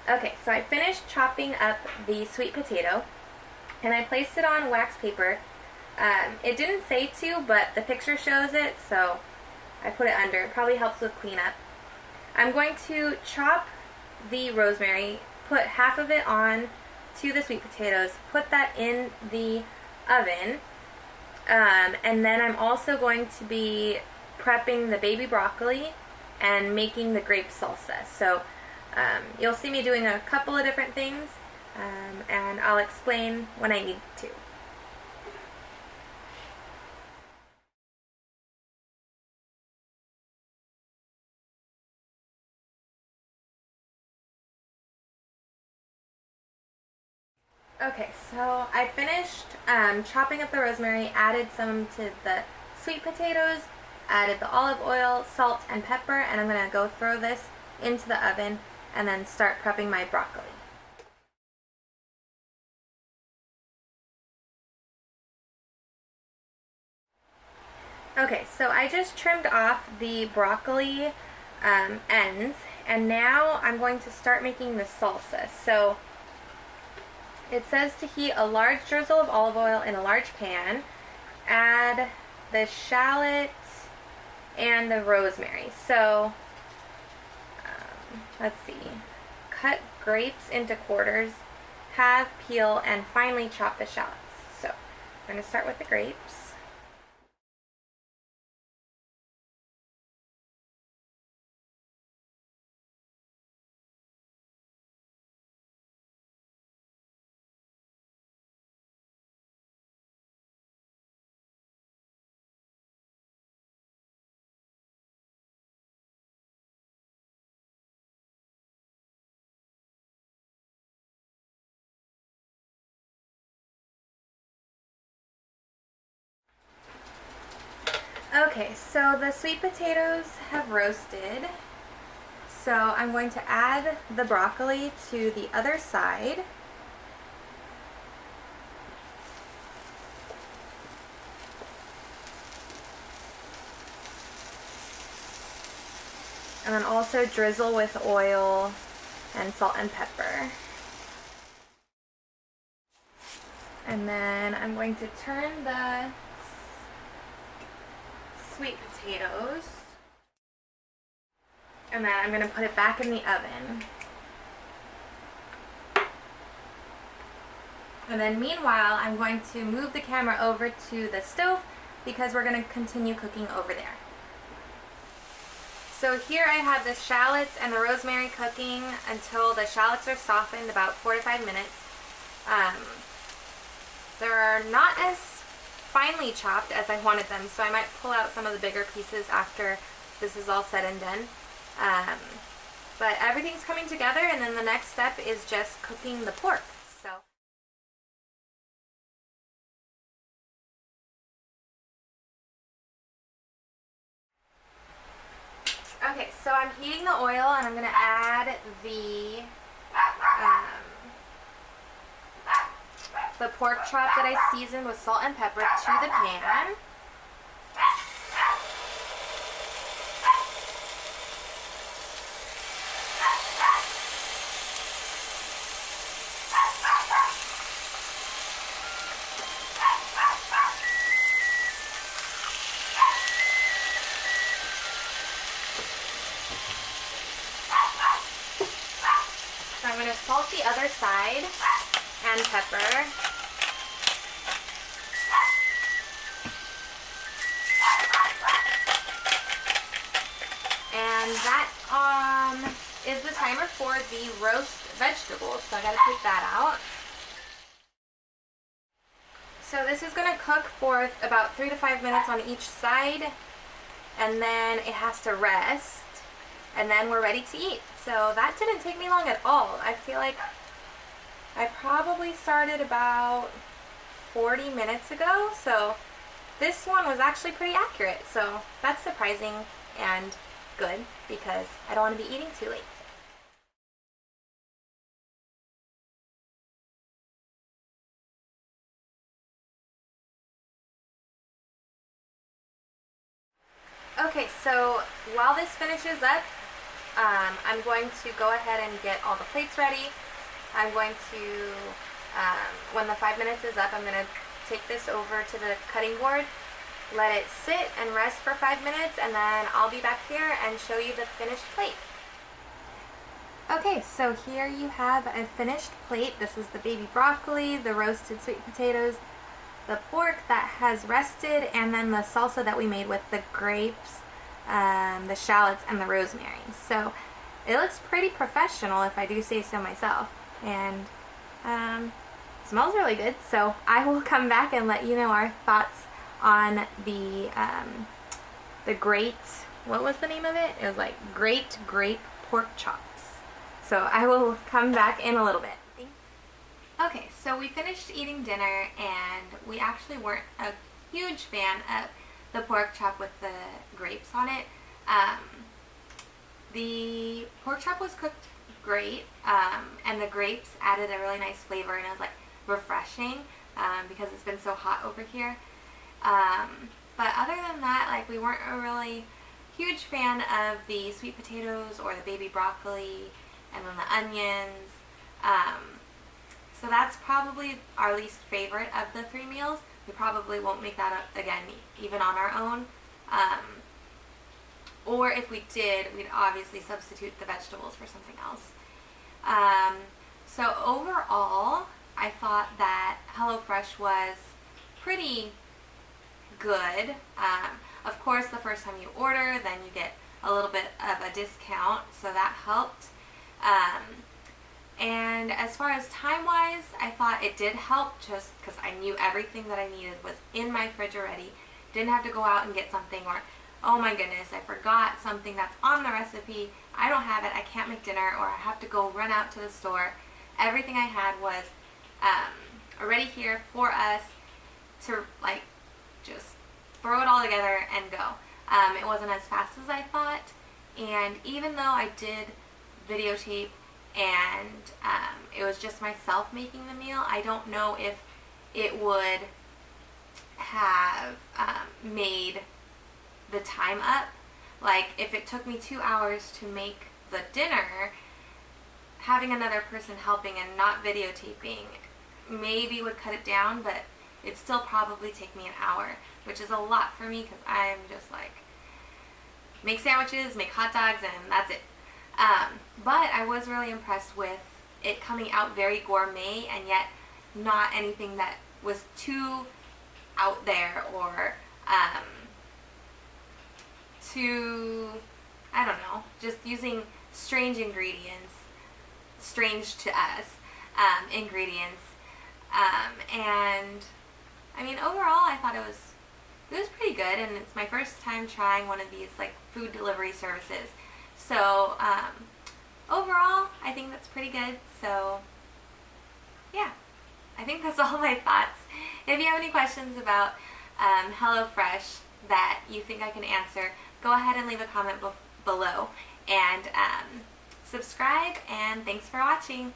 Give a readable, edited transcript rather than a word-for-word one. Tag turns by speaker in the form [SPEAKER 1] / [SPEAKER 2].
[SPEAKER 1] Okay, so I finished chopping up the sweet potato and I placed it on wax paper. It didn't say to, but the picture shows it, so I put it under. It probably helps with cleanup. I'm going to chop the rosemary, put half of it on to the sweet potatoes, put that in the oven, and then I'm also going to be prepping the baby broccoli and making the grape salsa. So you'll see me doing a couple of different things, and I'll explain when I need to. Okay, so I finished chopping up the rosemary, added some to the sweet potatoes, added the olive oil, salt, and pepper, and I'm going to go throw this into the oven and then start prepping my broccoli. Okay, so I just trimmed off the broccoli ends, and now I'm going to start making the salsa. So it says to heat a large drizzle of olive oil in a large pan, add the shallot and the rosemary. So let's see, cut grapes into quarters, halve, peel, and finely chop the shallots. So I'm going to start with the grapes. Okay, so the sweet potatoes have roasted. So I'm going to add the broccoli to the other side. And then also drizzle with oil and salt and pepper. And then I'm going to turn the sweet potatoes, and then I'm going to put it back in the oven. And then meanwhile, I'm going to move the camera over to the stove because we're going to continue cooking over there. So here I have the shallots and the rosemary cooking until the shallots are softened, about 4 to 5 minutes. They're not as finely chopped as I wanted them, so I might pull out some of the bigger pieces after this is all said and done. But everything's coming together, and then the next step is just cooking the pork. Okay, so I'm heating the oil, and I'm going to add the pork chop that I seasoned with salt and pepper to the pan. So I'm going to salt the other side and pepper. And that is the timer for the roast vegetables, so I gotta take that out. So this is gonna cook for about 3 to 5 minutes on each side, and then it has to rest, and then we're ready to eat. So that didn't take me long at all. I feel like I probably started about 40 minutes ago, so this one was actually pretty accurate. So that's surprising and good because I don't want to be eating too late. Okay, so while this finishes up, I'm going to go ahead and get all the plates ready. I'm going to, when the 5 minutes is up, I'm going to take this over to the cutting board, let it sit and rest for 5 minutes, and then I'll be back here and show you the finished plate. Okay, so here you have a finished plate. This is the baby broccoli, the roasted sweet potatoes, the pork that has rested, and then the salsa that we made with the grapes, the shallots, and the rosemary. So it looks pretty professional, if I do say so myself, and smells really good. So I will come back and let you know our thoughts on the great, what was the name of it? It was like Great Grape Pork Chops. So I will come back in a little bit. Okay, so we finished eating dinner, and we actually weren't a huge fan of the pork chop with the grapes on it. The pork chop was cooked great, and the grapes added a really nice flavor, and it was like refreshing because it's been so hot over here. But other than that, like, we weren't a really huge fan of the sweet potatoes or the baby broccoli and then the onions. So that's probably our least favorite of the 3 meals. We probably won't make that up again, even on our own. Or if we did, we'd obviously substitute the vegetables for something else. So overall, I thought that HelloFresh was pretty good. Of course, the first time you order, then you get a little bit of a discount, so that helped. And as far as time-wise, I thought it did help just because I knew everything that I needed was in my fridge already. Didn't have to go out and get something, or, oh my goodness, I forgot something that's on the recipe. I don't have it, I can't make dinner, or I have to go run out to the store. Everything I had was already here for us to, like, just throw it all together and go. It wasn't as fast as I thought, and even though I did videotape and it was just myself making the meal, I don't know if it would have made the time up. Like, if it took me 2 hours to make the dinner, having another person helping and not videotaping maybe would cut it down, but it'd still probably take me an hour, which is a lot for me because I'm just like, make sandwiches, make hot dogs, and that's it. But I was really impressed with it coming out very gourmet, and yet not anything that was too out there or too, I don't know, just using strange ingredients, strange to us, ingredients. And I mean, overall, I thought it was pretty good, and it's my first time trying one of these like food delivery services. So overall, I think that's pretty good. So yeah, I think that's all my thoughts. If you have any questions about HelloFresh that you think I can answer, go ahead and leave a comment below, and subscribe, and thanks for watching.